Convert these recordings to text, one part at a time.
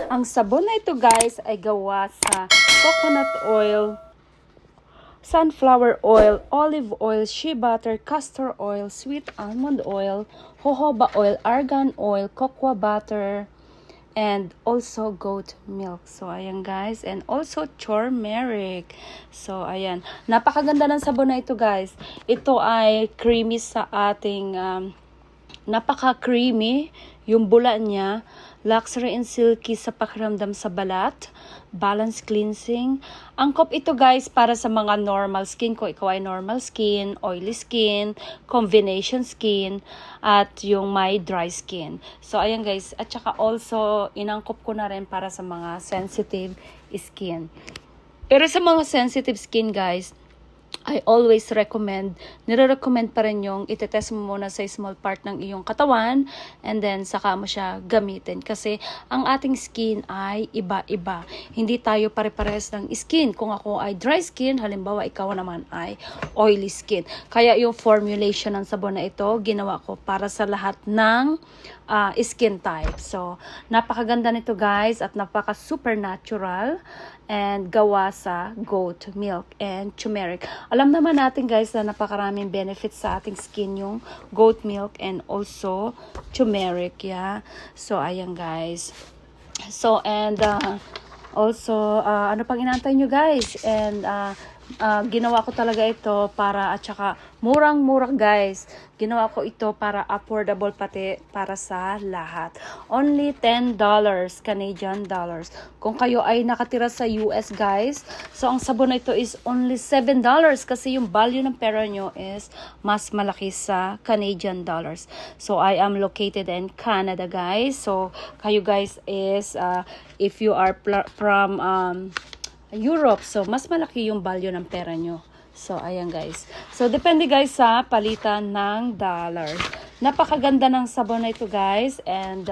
Ang sabon na ito guys ay gawa sa coconut oil, sunflower oil, olive oil, shea butter, castor oil, sweet almond oil, jojoba oil, argan oil, cocoa butter, and also goat milk. So, ayan guys. And also turmeric. So, ayan. Napakaganda ng sabon na ito guys. Ito ay creamy sa ating, napaka-creamy. Yung bula niya. Luxury and silky sa pakiramdam sa balat. Balance cleansing. Angkop ito guys para sa mga normal skin. Kung ikaw ay normal skin, oily skin, combination skin, at yung may dry skin. So ayan guys, at saka also inangkop ko na rin para sa mga sensitive skin. Pero sa mga sensitive skin guys, I always recommend, nire-recommend pa rin yung itetest mo muna sa small part ng iyong katawan and then saka mo siya gamitin. Kasi ang ating skin ay iba-iba. Hindi tayo pare-pares ng skin. Kung ako ay dry skin, halimbawa ikaw naman ay oily skin. Kaya yung formulation ng sabon na ito, ginawa ko para sa lahat ng skin type. So, napakaganda nito guys at napaka-super natural and gawa sa goat milk and turmeric. Alam naman natin guys na napakaraming benefits sa ating skin yung goat milk and also turmeric, yeah. So, ayan guys. So, and also, ano pang inaantay nyo guys? And ginawa ko talaga ito para, at saka murang-mura guys. Ginawa ko ito para affordable pati para sa lahat. Only $10 Canadian dollars. Kung kayo ay nakatira sa US guys, so ang sabon na ito is only $7 kasi yung value ng pera nyo is mas malaki sa Canadian dollars. So I am located in Canada guys. So kayo guys is if you are from Europe, so mas malaki yung value ng pera nyo. So, ayan guys. So, depende guys sa palitan ng dollars. Napakaganda ng sabon na ito guys. And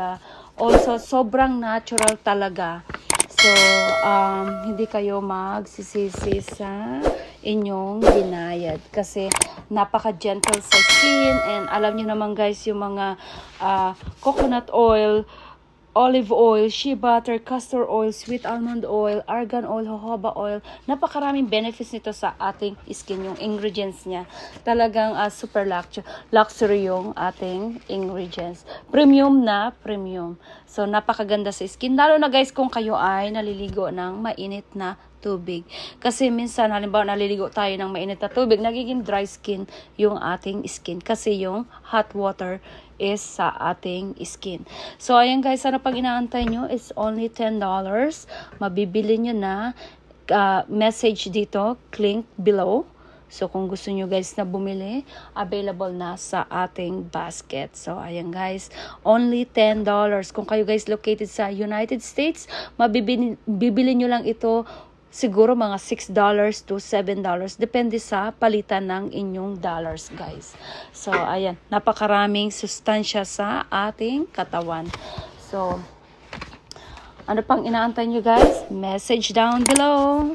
also, sobrang natural talaga. So, hindi kayo magsisisi sa inyong ginayad. Kasi, napaka-gentle sa skin. And alam niyo naman guys, yung mga coconut oil, olive oil, shea butter, castor oil, sweet almond oil, argan oil, jojoba oil. Napakaraming benefits nito sa ating skin. Yung ingredients niya, talagang super luxury yung ating ingredients. Premium na premium. So, napakaganda sa skin. Lalo na guys kung kayo ay naliligo ng mainit na tubig. Kasi minsan, halimbawa naliligo tayo ng mainit na tubig, nagiging dry skin yung ating skin. Kasi yung hot water is sa ating skin. So, ayan guys, ano pag inaantay nyo, it's only $10. Mabibili nyo na, message dito, link below. So, kung gusto nyo guys na bumili, available na sa ating basket. So, ayan guys, only $10. Kung kayo guys located sa United States, bibili nyo lang ito siguro mga $6 to $7. Depende sa palitan ng inyong dollars, guys. So, ayan. Napakaraming sustansya sa ating katawan. So, ano pang inaantay nyo, guys? Message down below.